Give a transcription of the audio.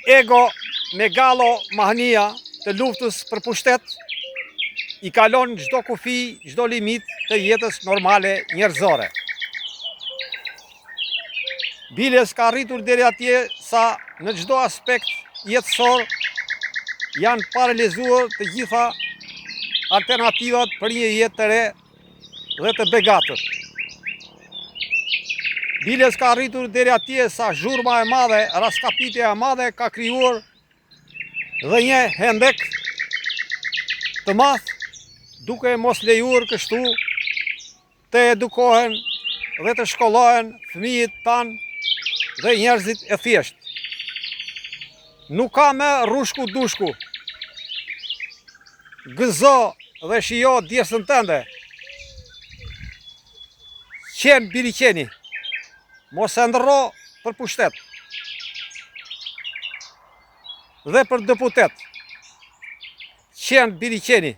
ego megalomania të luftës për pushtet i kalon çdo kufi, çdo limit të jetës normale njerëzore. Bile s'ka arritur deri atje sa në çdo aspekt jetësor janë paralizuar të gjitha alternativat për një jetë të re dhe të begatër. Bile s'ka arritur deri atje sa zhurma e madhe, raskapitja e madhe ka krijuar dhe një hendek të madh, duke mos lejuar kështu të edukohen dhe të shkollohen fëmijët tanë dhe njerëzit e thjesht. Nuk ka me rushku dushku. Gëzo dhe shijo djesën tënde. Qenë biri qeni. Mos e ndërro për pushtet. Dhe për deputet. Qenë biri qeni.